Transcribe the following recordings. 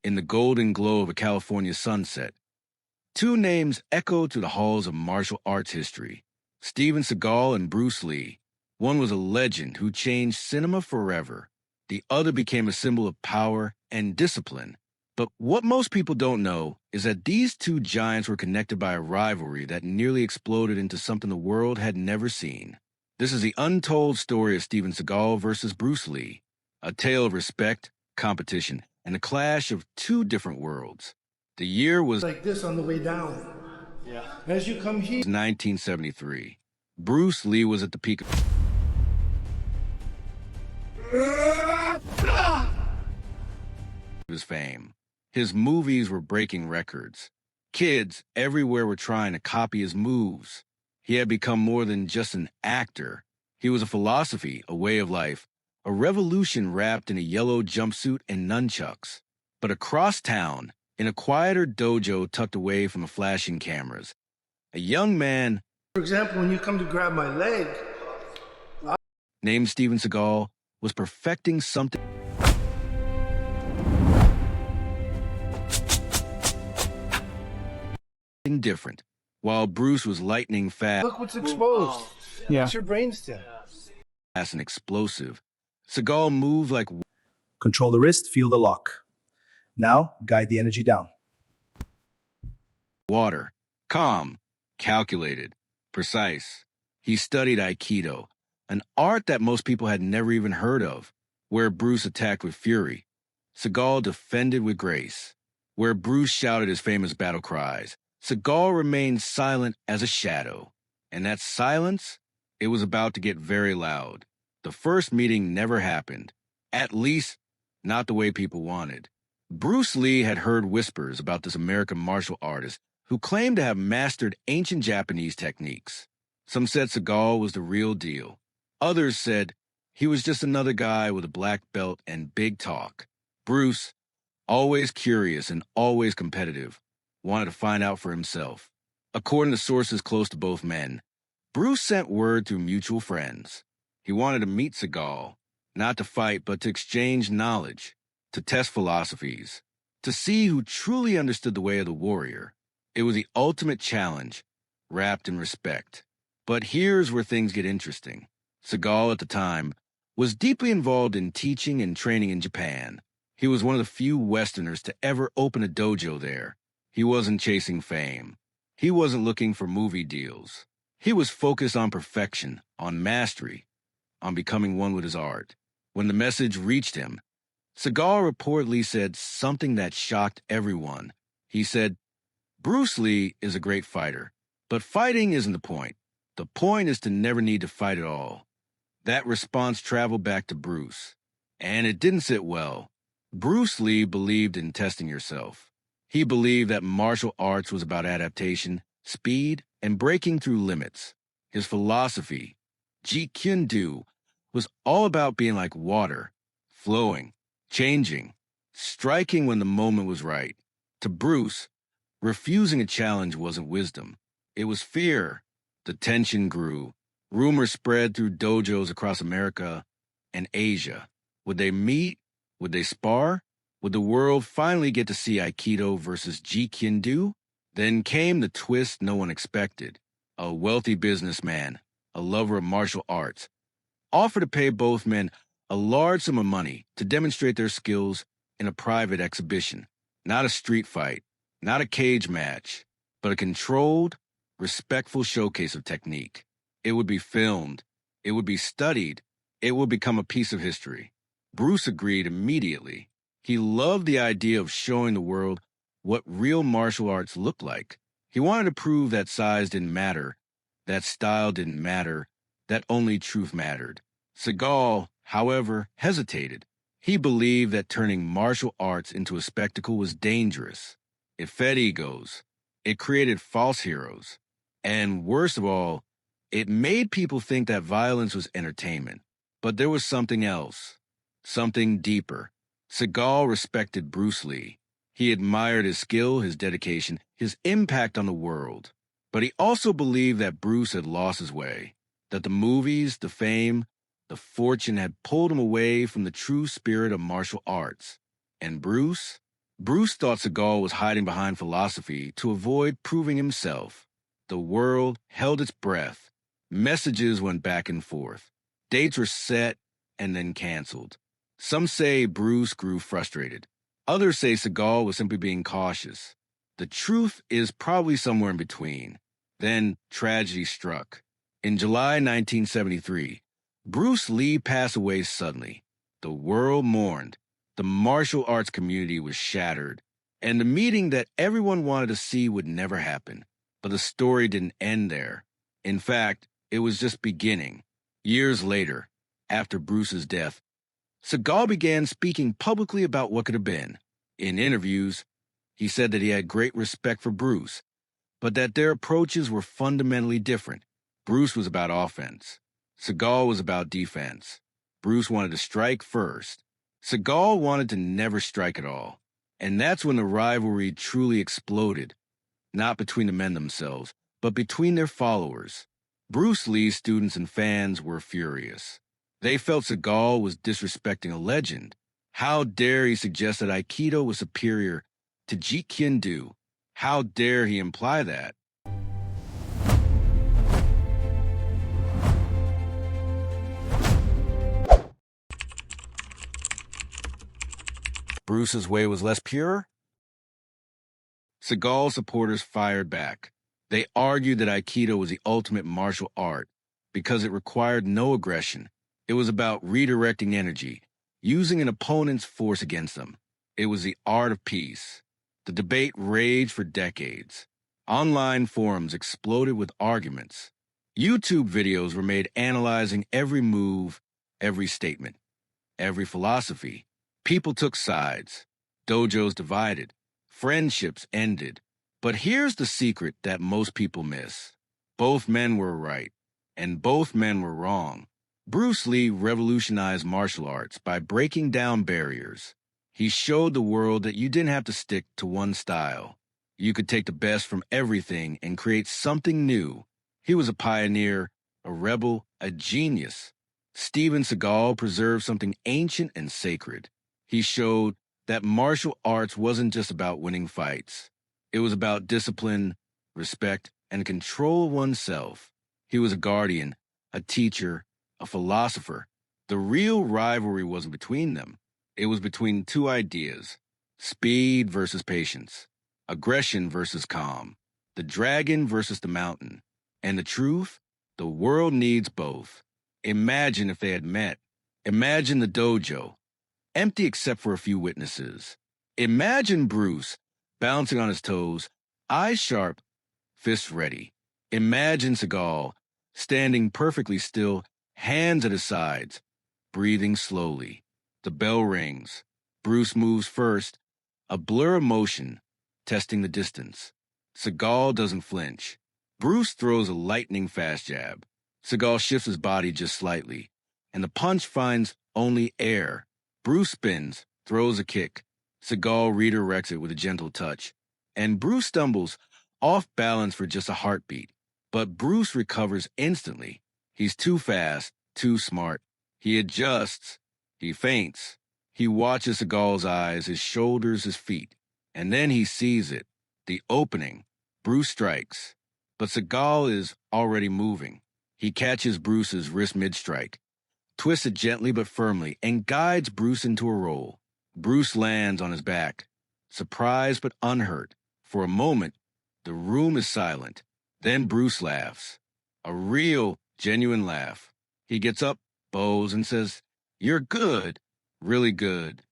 in the golden glow of a California sunset. Two names echo through the halls of martial arts history: Steven Seagal and Bruce Lee. One was a legend who changed cinema forever. The other became a symbol of power and discipline. But what most people don't know is that these two giants were connected by a rivalry that nearly exploded into something the world had never seen. This is the untold story of Steven Seagal versus Bruce Lee, a tale of respect, competition, and the clash of two different worlds. The year was like this on the way down. Yeah. As you come here, 1973. Bruce Lee was at the peak of his fame. His movies were breaking records. Kids everywhere were trying to copy his moves. He had become more than just an actor. He was a philosophy, a way of life, a revolution wrapped in a yellow jumpsuit and nunchucks. But across town, in a quieter dojo tucked away from the flashing cameras, a young man, for example, when you come to grab my leg, named Steven Seagal, was perfecting something different, while Bruce was lightning fast. look what's exposed. Yeah. It's your brainstem. Fast and explosive. Seagal moved like Control the wrist, feel the lock. Now, guide the energy down. water, calm, calculated, precise. He studied Aikido, an art that most people had never even heard of. Where Bruce attacked with fury, Seagal defended with grace. Where Bruce shouted his famous battle cries, Seagal remained silent as a shadow. And that silence, it was about to get very loud. The first meeting never happened. At least, not the way people wanted. Bruce Lee had heard whispers about this American martial artist who claimed to have mastered ancient Japanese techniques. Some said Seagal was the real deal. Others said he was just another guy with a black belt and big talk. Bruce, always curious and always competitive, wanted to find out for himself. According to sources close to both men, Bruce sent word through mutual friends. He wanted to meet Seagal, not to fight, but to exchange knowledge, to test philosophies, to see who truly understood the way of the warrior. It was the ultimate challenge, wrapped in respect. But here's where things get interesting. Seagal, at the time, was deeply involved in teaching and training in Japan. He was one of the few Westerners to ever open a dojo there. He wasn't chasing fame. He wasn't looking for movie deals. He was focused on perfection, on mastery, on becoming one with his art. When the message reached him, Seagal reportedly said something that shocked everyone. He said, "Bruce Lee is a great fighter, but fighting isn't the point. The point is to never need to fight at all." That response traveled back to Bruce, and it didn't sit well. Bruce Lee believed in testing yourself. He believed that martial arts was about adaptation, speed, and breaking through limits. His philosophy, Jeet, was all about being like water, flowing, changing, striking when the moment was right. To Bruce, refusing a challenge wasn't wisdom. It was fear. The tension grew. Rumors spread through dojos across America and Asia. Would they meet? Would they spar? Would the world finally get to see Aikido versus Jeet? Then came the twist no one expected. A wealthy businessman, a lover of martial arts, offered to pay both men a large sum of money to demonstrate their skills in a private exhibition. Not a street fight, not a cage match, but a controlled, respectful showcase of technique. It would be filmed. It would be studied. It would become a piece of history. Bruce agreed immediately. He loved the idea of showing the world what real martial arts looked like. He wanted to prove that size didn't matter, that style didn't matter, that only truth mattered. Seagal, however, hesitated. He believed that turning martial arts into a spectacle was dangerous. It fed egos. It created false heroes. And worst of all, it made people think that violence was entertainment. But there was something else, something deeper. Seagal respected Bruce Lee. He admired his skill, his dedication, his impact on the world. But he also believed that Bruce had lost his way, that the movies, the fame, the fortune had pulled him away from the true spirit of martial arts. And Bruce Bruce thought Seagal was hiding behind philosophy to avoid proving himself. The world held its breath. Messages went back and forth. Dates were set and then canceled. Some say Bruce grew frustrated. Others say Seagal was simply being cautious. The truth is probably somewhere in between. Then tragedy struck. In July 1973, Bruce Lee passed away suddenly. The world mourned. The martial arts community was shattered, and the meeting that everyone wanted to see would never happen. But the story didn't end there. In fact, it was just beginning. Years later, after Bruce's death, Seagal began speaking publicly about what could have been. In interviews, he said that he had great respect for Bruce, but that their approaches were fundamentally different. Bruce was about offense. Seagal was about defense. Bruce wanted to strike first. Seagal wanted to never strike at all. And that's when the rivalry truly exploded. Not between the men themselves, but between their followers. Bruce Lee's students and fans were furious. They felt Seagal was disrespecting a legend. How dare he suggest that Aikido was superior to Jeet? How dare he imply that? Bruce's way was less pure? Seagal supporters fired back. They argued that Aikido was the ultimate martial art because it required no aggression. It was about redirecting energy, using an opponent's force against them. It was the art of peace. The debate raged for decades. Online forums exploded with arguments. YouTube videos were made analyzing every move, every statement, every philosophy. People took sides. Dojos divided. Friendships ended. But here's the secret that most people miss. Both men were right, and both men were wrong. Bruce Lee revolutionized martial arts by breaking down barriers. He showed the world that you didn't have to stick to one style. You could take the best from everything and create something new. He was a pioneer, a rebel, a genius. Steven Seagal preserved something ancient and sacred. He showed that martial arts wasn't just about winning fights. It was about discipline, respect, and control of oneself. He was a guardian, a teacher, a philosopher. The real rivalry wasn't between them. It was between two ideas: speed versus patience, aggression versus calm, the dragon versus the mountain. And the truth? The world needs both. Imagine if they had met. Imagine the dojo, empty except for a few witnesses. Imagine Bruce bouncing on his toes, eyes sharp, fists ready. Imagine Seagal standing perfectly still, hands at his sides, breathing slowly. The bell rings. Bruce moves first, a blur of motion, testing the distance. Seagal doesn't flinch. Bruce throws a lightning-fast jab. Seagal shifts his body just slightly, and the punch finds only air. Bruce spins, throws a kick. Seagal redirects it with a gentle touch, and Bruce stumbles, off balance for just a heartbeat. But Bruce recovers instantly. He's too fast, too smart. He adjusts. He feints. He watches Seagal's eyes, his shoulders, his feet. And then he sees it. The opening. Bruce strikes. But Seagal is already moving. He catches Bruce's wrist mid-strike, twists it gently but firmly, and guides Bruce into a roll. Bruce lands on his back, surprised but unhurt. For a moment, the room is silent. Then Bruce laughs. A real, genuine laugh. He gets up, bows, and says, "You're good, really good."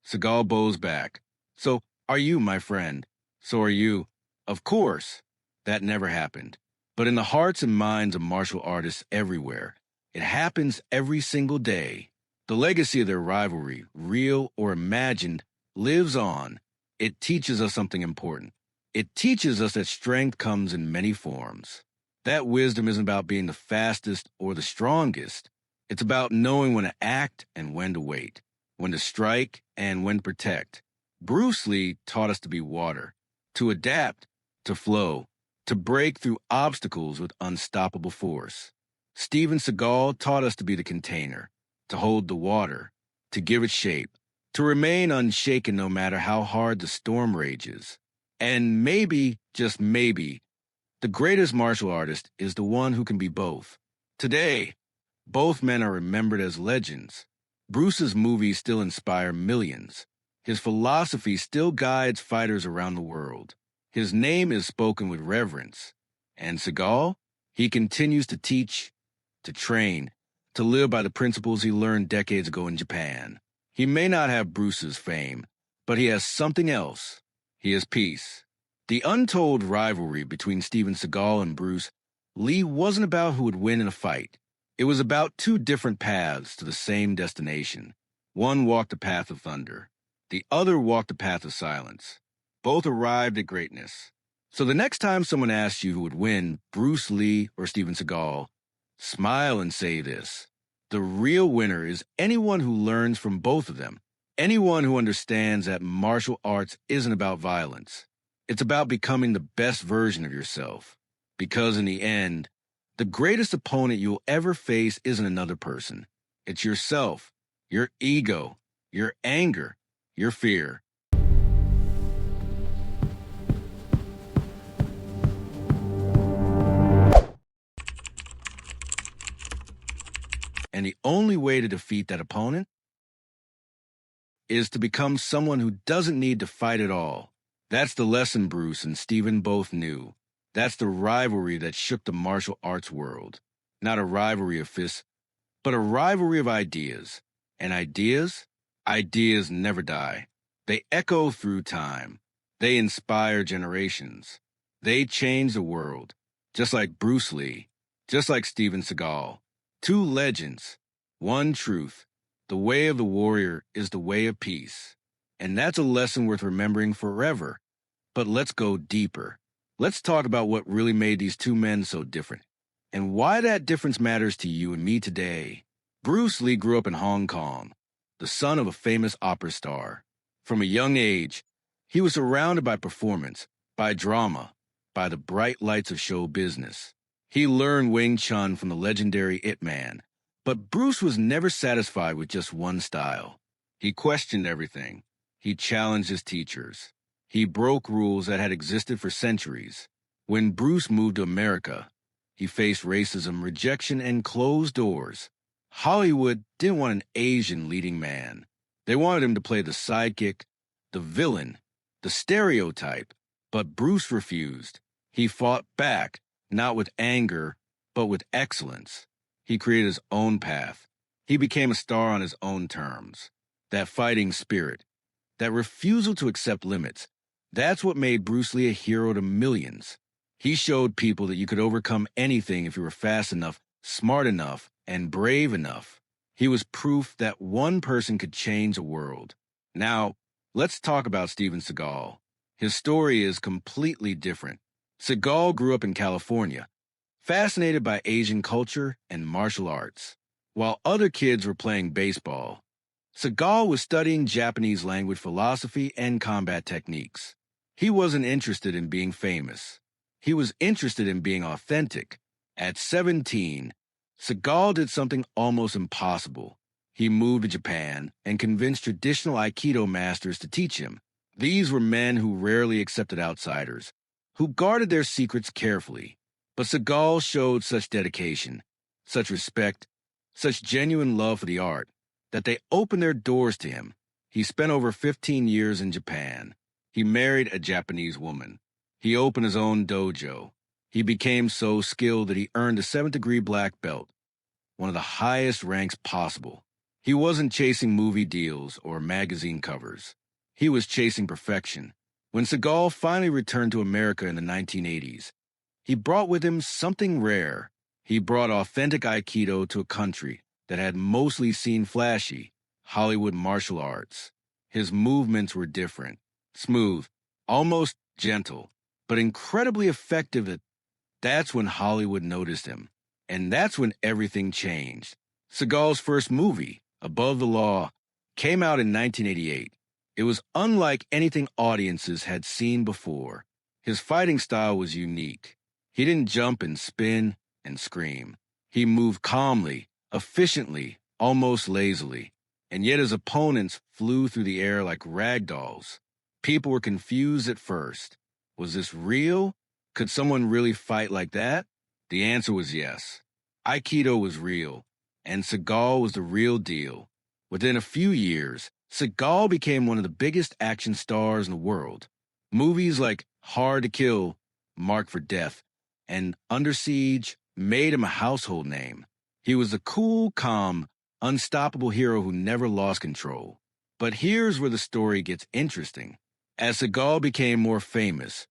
Seagal bows back. "So are you, my friend. So are you." Of course, that never happened. But in the hearts and minds of martial artists everywhere, it happens every single day. The legacy of their rivalry, real or imagined, lives on. It teaches us something important. It teaches us that strength comes in many forms. That wisdom isn't about being the fastest or the strongest. It's about knowing when to act and when to wait, when to strike and when to protect. Bruce Lee taught us to be water, to adapt, to flow, to break through obstacles with unstoppable force. Steven Seagal taught us to be the container, to hold the water, to give it shape, to remain unshaken no matter how hard the storm rages. And maybe, just maybe, the greatest martial artist is the one who can be both. Today, both men are remembered as legends. Bruce's movies still inspire millions. His philosophy still guides fighters around the world. His name is spoken with reverence. And Seagal? He continues to teach, to train, to live by the principles he learned decades ago in Japan. He may not have Bruce's fame, but he has something else. He has peace. The Untold rivalry between Steven Seagal and Bruce Lee wasn't about who would win in a fight. It was about two different paths to the same destination. One walked the path of thunder. The other walked the path of silence. Both arrived at greatness. So the next time someone asks you who would win, Bruce Lee or Steven Seagal, smile and say this: the real winner is anyone who learns from both of them. Anyone who understands that martial arts isn't about violence. It's about becoming the best version of yourself. Because in the end, the greatest opponent you'll ever face isn't another person. It's yourself, your ego, your anger, your fear. And the only way to defeat that opponent is to become someone who doesn't need to fight at all. That's the lesson Bruce and Steven both knew. That's the rivalry that shook the martial arts world. Not a rivalry of fists, but a rivalry of ideas. And ideas never die. They echo through time. They inspire generations. They change the world. Just like Bruce Lee, just like Steven Seagal. Two legends, one truth. The way of the warrior is the way of peace. And that's a lesson worth remembering forever. But let's go deeper. Let's talk about what really made these two men so different, and why that difference matters to you and me today. Bruce Lee grew up in Hong Kong, the son of a famous opera star. From a young age, he was surrounded by performance, by drama, by the bright lights of show business. He learned Wing Chun from the legendary Ip Man, but Bruce was never satisfied with just one style. He questioned everything. He challenged his teachers. He broke rules that had existed for centuries. When Bruce moved to America, he faced racism, rejection, and closed doors. Hollywood didn't want an Asian leading man. They wanted him to play the sidekick, the villain, the stereotype. But Bruce refused. He fought back, not with anger, but with excellence. He created his own path. He became a star on his own terms. That fighting spirit, that refusal to accept limits, that's what made Bruce Lee a hero to millions. He showed people that you could overcome anything if you were fast enough, smart enough, and brave enough. He was proof that one person could change the world. Now, let's talk about Steven Seagal. His story is completely different. Seagal grew up in California, fascinated by Asian culture and martial arts. While other kids were playing baseball, Seagal was studying Japanese language philosophy and combat techniques. He wasn't interested in being famous. He was interested in being authentic. At 17, Seagal did something almost impossible. He moved to Japan and convinced traditional Aikido masters to teach him. These were men who rarely accepted outsiders, who guarded their secrets carefully. But Seagal showed such dedication, such respect, such genuine love for the art, that they opened their doors to him. He spent over 15 years in Japan. He married a Japanese woman. He opened his own dojo. He became so skilled that he earned a 7th-degree black belt, one of the highest ranks possible. He wasn't chasing movie deals or magazine covers. He was chasing perfection. When Seagal finally returned to America in the 1980s, he brought with him something rare. He brought authentic Aikido to a country that had mostly seen flashy Hollywood martial arts. His movements were different, smooth, almost gentle, but incredibly effective. That's when Hollywood noticed him. And that's when everything changed. Seagal's first movie, Above the Law, came out in 1988. It was unlike anything audiences had seen before. His fighting style was unique. He didn't jump and spin and scream. He moved calmly, efficiently, almost lazily. and yet his opponents flew through the air like rag dolls. People were confused at first. Was this real? Could someone really fight like that? The answer was yes. Aikido was real, and Seagal was the real deal. Within a few years, Seagal became one of the biggest action stars in the world. Movies like Hard to Kill, Marked for Death, and Under Siege made him a household name. He was a cool, calm, unstoppable hero who never lost control. But here's where the story gets interesting. As Seagal became more famous,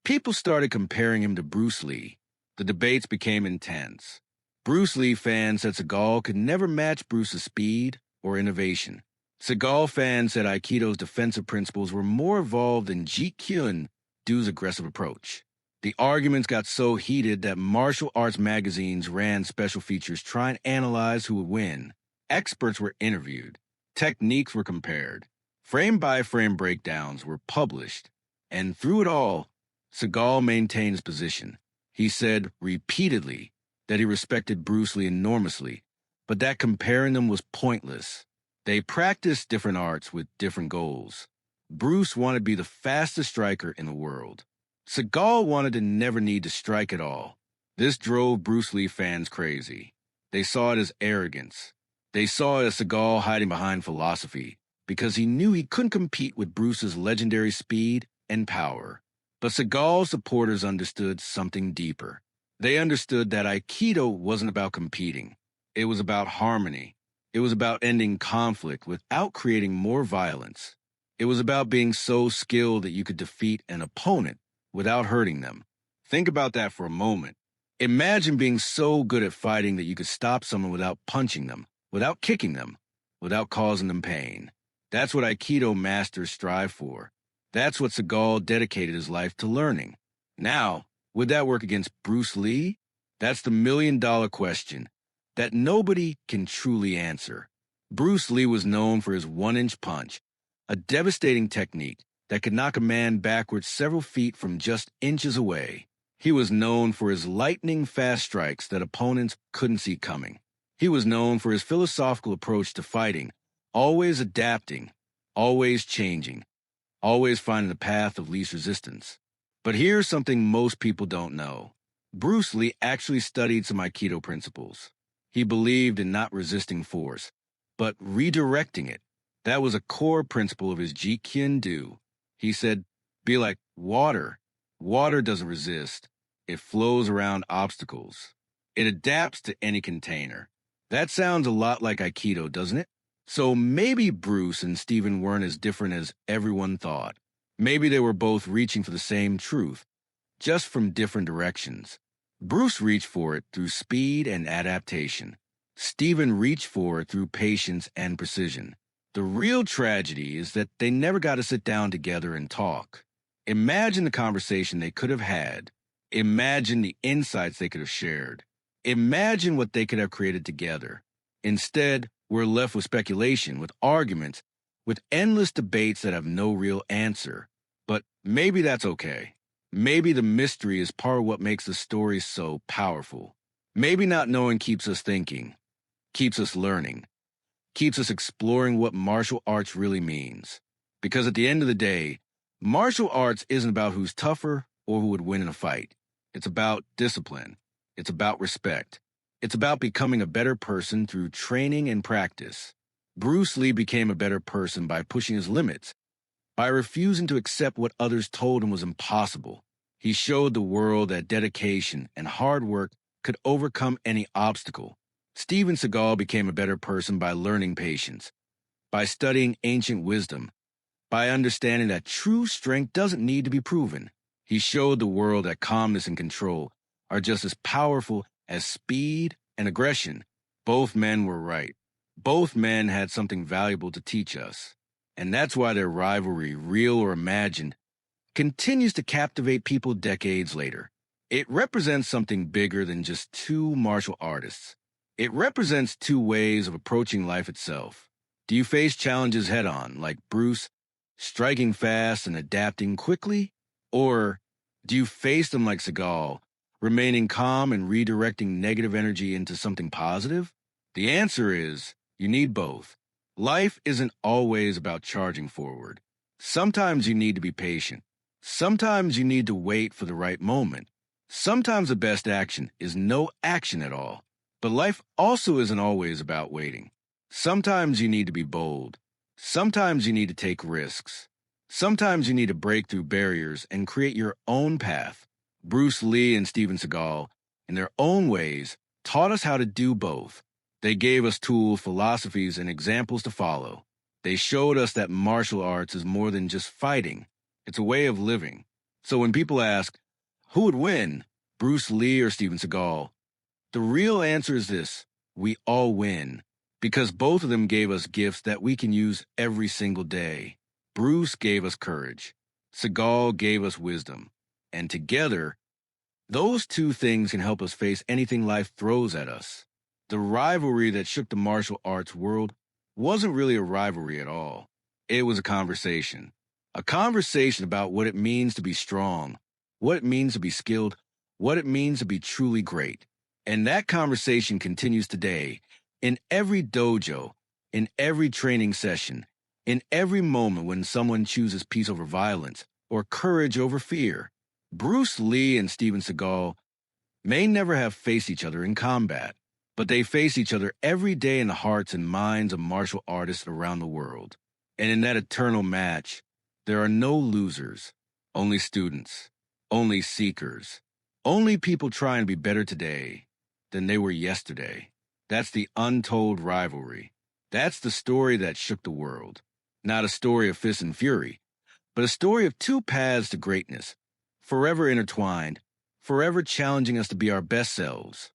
people started comparing him to Bruce Lee. The debates became intense. Bruce Lee fans said Seagal could never match Bruce's speed or innovation. Seagal fans said Aikido's defensive principles were more evolved than Jeet Kune's aggressive approach. The arguments got so heated that martial arts magazines ran special features trying to analyze who would win. Experts were interviewed. Techniques were compared. Frame-by-frame breakdowns were published. And through it all, Seagal maintained his position. He said repeatedly that he respected Bruce Lee enormously, but that comparing them was pointless. They practiced different arts with different goals. Bruce wanted to be the fastest striker in the world. Seagal wanted to never need to strike at all. This drove Bruce Lee fans crazy. They saw it as arrogance. They saw it as Seagal hiding behind philosophy, because he knew he couldn't compete with Bruce's legendary speed and power. But Seagal's supporters understood something deeper. They understood that Aikido wasn't about competing. It was about harmony. It was about ending conflict without creating more violence. It was about being so skilled that you could defeat an opponent without hurting them. Think about that for a moment. Imagine being so good at fighting that you could stop someone without punching them, without kicking them, without causing them pain. That's what Aikido masters strive for. That's what Seagal dedicated his life to learning. Now, would that work against Bruce Lee? That's the million-dollar question that nobody can truly answer. Bruce Lee was known for his one-inch punch, a devastating technique that could knock a man backwards several feet from just inches away. He was known for his lightning-fast strikes that opponents couldn't see coming. He was known for his philosophical approach to fighting, always adapting, always changing, always finding the path of least resistance. But here's something most people don't know. Bruce Lee actually studied some Aikido principles. He believed in not resisting force, but redirecting it. That was a core principle of his Jeet Kune. He said, be like water. Water doesn't resist. It flows around obstacles. It adapts to any container. That sounds a lot like Aikido, doesn't it? So maybe Bruce and Steven weren't as different as everyone thought. Maybe they were both reaching for the same truth, just from different directions. Bruce reached for it through speed and adaptation. Steven reached for it through patience and precision. The real tragedy is that they never got to sit down together and talk. Imagine the conversation they could have had. Imagine the insights they could have shared. Imagine what they could have created together. Instead, we're left with speculation, with arguments, with endless debates that have no real answer. But maybe that's okay. Maybe the mystery is part of what makes the story so powerful. Maybe not knowing keeps us thinking, keeps us learning, keeps us exploring what martial arts really means. Because at the end of the day, martial arts isn't about who's tougher or who would win in a fight. It's about discipline. It's about respect. It's about becoming a better person through training and practice. Bruce Lee became a better person by pushing his limits, by refusing to accept what others told him was impossible. He showed the world that dedication and hard work could overcome any obstacle. Steven Seagal became a better person by learning patience, by studying ancient wisdom, by understanding that true strength doesn't need to be proven. He showed the world that calmness and control are just as powerful as speed and aggression. Both men were right. Both men had something valuable to teach us. And that's why their rivalry, real or imagined, continues to captivate people decades later. It represents something bigger than just two martial artists. It represents two ways of approaching life itself. Do you face challenges head-on, like Bruce, striking fast and adapting quickly? Or do you face them like Seagal, remaining calm and redirecting negative energy into something positive? The answer is, you need both. Life isn't always about charging forward. Sometimes you need to be patient. Sometimes you need to wait for the right moment. Sometimes the best action is no action at all. But life also isn't always about waiting. Sometimes you need to be bold. Sometimes you need to take risks. Sometimes you need to break through barriers and create your own path. Bruce Lee and Steven Seagal, in their own ways, taught us how to do both. They gave us tools, philosophies, and examples to follow. They showed us that martial arts is more than just fighting. It's a way of living. So when people ask, who would win, Bruce Lee or Steven Seagal? The real answer is this: we all win. Because both of them gave us gifts that we can use every single day. Bruce gave us courage. Seagal gave us wisdom. And together, those two things can help us face anything life throws at us. The rivalry that shook the martial arts world wasn't really a rivalry at all. It was a conversation. A conversation about what it means to be strong, what it means to be skilled, what it means to be truly great. And that conversation continues today, in every dojo, in every training session, in every moment when someone chooses peace over violence or courage over fear. Bruce Lee and Steven Seagal may never have faced each other in combat, but they face each other every day in the hearts and minds of martial artists around the world. And in that eternal match, there are no losers, only students, only seekers, only people trying to be better today than they were yesterday. That's the untold rivalry. That's the story that shook the world. Not a story of fist and fury, but a story of two paths to greatness, forever intertwined, forever challenging us to be our best selves.